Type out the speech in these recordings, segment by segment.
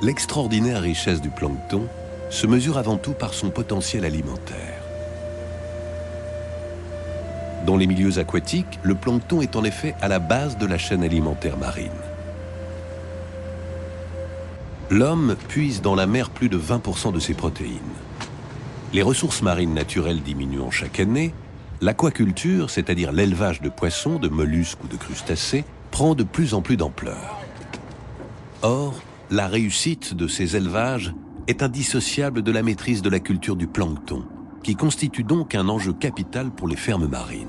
L'extraordinaire richesse du plancton se mesure avant tout par son potentiel alimentaire. Dans les milieux aquatiques, le plancton est en effet à la base de la chaîne alimentaire marine. L'homme puise dans la mer plus de 20% de ses protéines. Les ressources marines naturelles diminuant chaque année, l'aquaculture, c'est-à-dire l'élevage de poissons, de mollusques ou de crustacés, prend de plus en plus d'ampleur. Or, la réussite de ces élevages est indissociable de la maîtrise de la culture du plancton, qui constitue donc un enjeu capital pour les fermes marines.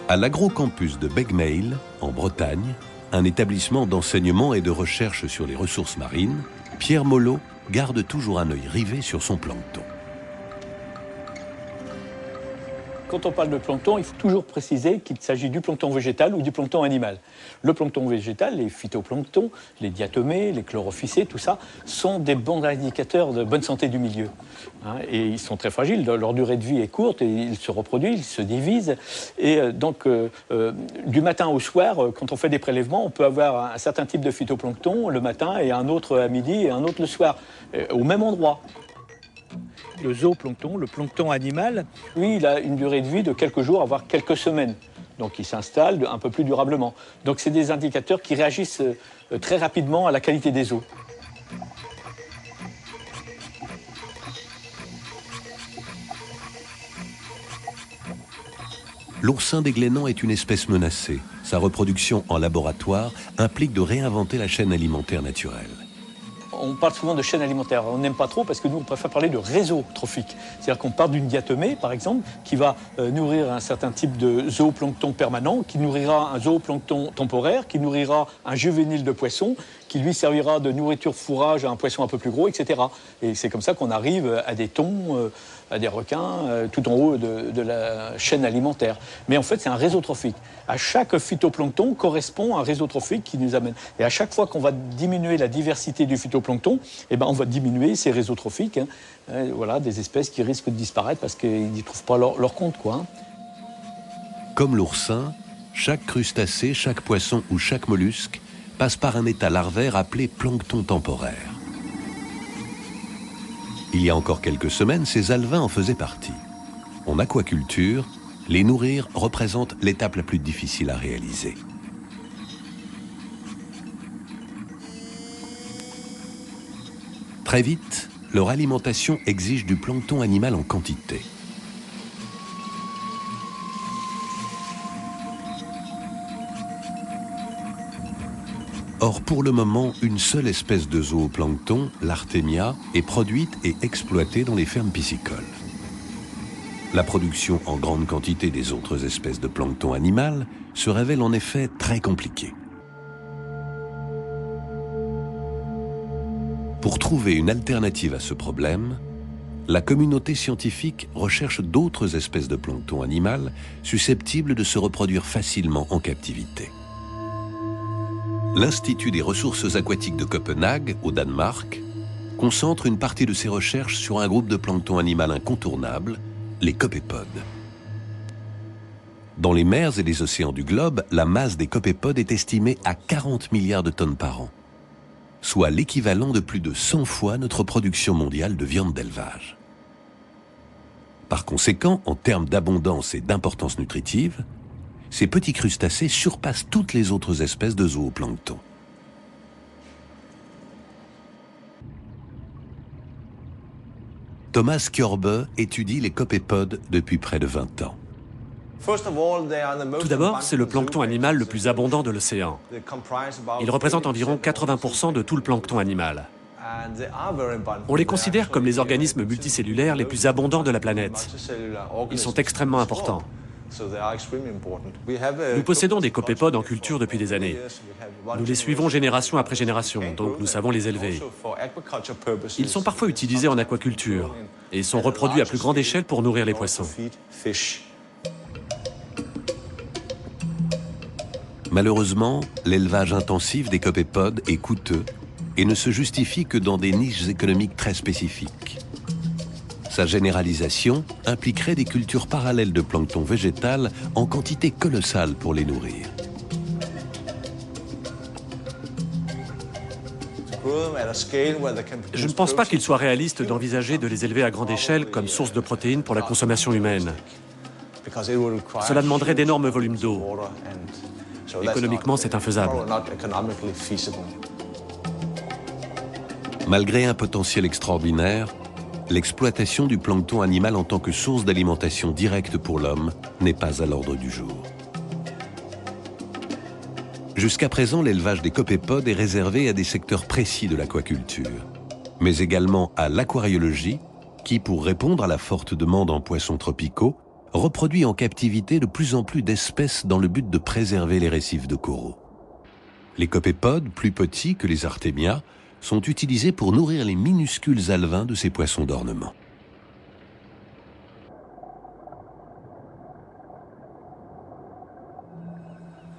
À l'agrocampus de Begmail, en Bretagne, un établissement d'enseignement et de recherche sur les ressources marines, Pierre Molot garde toujours un œil rivé sur son plancton. Quand on parle de plancton, il faut toujours préciser qu'il s'agit du plancton végétal ou du plancton animal. Le plancton végétal, les phytoplanctons, les diatomées, les chlorophycées, tout ça, sont des bons indicateurs de bonne santé du milieu. Et ils sont très fragiles, leur durée de vie est courte, et ils se reproduisent, ils se divisent. Et donc, du matin au soir, quand on fait des prélèvements, on peut avoir un certain type de phytoplancton le matin et un autre à midi et un autre le soir, au même endroit. Le zooplancton, le plancton animal, lui, il a une durée de vie de quelques jours, voire quelques semaines. Donc il s'installe un peu plus durablement. Donc c'est des indicateurs qui réagissent très rapidement à la qualité des eaux. L'oursin des Glénans est une espèce menacée. Sa reproduction en laboratoire implique de réinventer la chaîne alimentaire naturelle. On parle souvent de chaîne alimentaire. On n'aime pas trop parce que nous, on préfère parler de réseau trophique. C'est-à-dire qu'on part d'une diatomée, par exemple, qui va nourrir un certain type de zooplancton permanent, qui nourrira un zooplancton temporaire, qui nourrira un juvénile de poisson, qui lui servira de nourriture fourrage à un poisson un peu plus gros, etc. Et c'est comme ça qu'on arrive à des thons, à des requins, tout en haut de la chaîne alimentaire. Mais en fait, c'est un réseau trophique. À chaque phytoplancton correspond un réseau trophique qui nous amène. Et à chaque fois qu'on va diminuer la diversité du phytoplancton, eh ben, on va diminuer ces réseaux trophiques. Voilà, des espèces qui risquent de disparaître parce qu'ils n'y trouvent pas leur compte, quoi. Comme l'oursin, chaque crustacé, chaque poisson ou chaque mollusque passe par un état larvaire appelé plancton temporaire. Il y a encore quelques semaines, ces alevins en faisaient partie. En aquaculture, les nourrir représente l'étape la plus difficile à réaliser. Très vite, leur alimentation exige du plancton animal en quantité. Or, pour le moment, une seule espèce de zooplancton, l'Artemia, est produite et exploitée dans les fermes piscicoles. La production en grande quantité des autres espèces de plancton animal se révèle en effet très compliquée. Pour trouver une alternative à ce problème, la communauté scientifique recherche d'autres espèces de plancton animal susceptibles de se reproduire facilement en captivité. L'Institut des ressources aquatiques de Copenhague, au Danemark, concentre une partie de ses recherches sur un groupe de plancton animal incontournable, les copépodes. Dans les mers et les océans du globe, la masse des copépodes est estimée à 40 milliards de tonnes par an, soit l'équivalent de plus de 100 fois notre production mondiale de viande d'élevage. Par conséquent, en termes d'abondance et d'importance nutritive, ces petits crustacés surpassent toutes les autres espèces de zooplancton. Thomas Kjørbe étudie les copépodes depuis près de 20 ans. Tout d'abord, c'est le plancton animal le plus abondant de l'océan. Il représente environ 80% de tout le plancton animal. On les considère comme les organismes multicellulaires les plus abondants de la planète. Ils sont extrêmement importants. Nous possédons des copépodes en culture depuis des années. Nous les suivons génération après génération, donc nous savons les élever. Ils sont parfois utilisés en aquaculture et sont reproduits à plus grande échelle pour nourrir les poissons. Malheureusement, l'élevage intensif des copépodes est coûteux et ne se justifie que dans des niches économiques très spécifiques. Sa généralisation impliquerait des cultures parallèles de plancton végétal en quantité colossale pour les nourrir. Je ne pense pas qu'il soit réaliste d'envisager de les élever à grande échelle comme source de protéines pour la consommation humaine. Cela demanderait d'énormes volumes d'eau. Économiquement, c'est infaisable. Malgré un potentiel extraordinaire, l'exploitation du plancton animal en tant que source d'alimentation directe pour l'homme n'est pas à l'ordre du jour. Jusqu'à présent, l'élevage des copépodes est réservé à des secteurs précis de l'aquaculture, mais également à l'aquariologie, qui, pour répondre à la forte demande en poissons tropicaux, reproduit en captivité de plus en plus d'espèces dans le but de préserver les récifs de coraux. Les copépodes, plus petits que les artémias, sont utilisés pour nourrir les minuscules alevins de ces poissons d'ornement.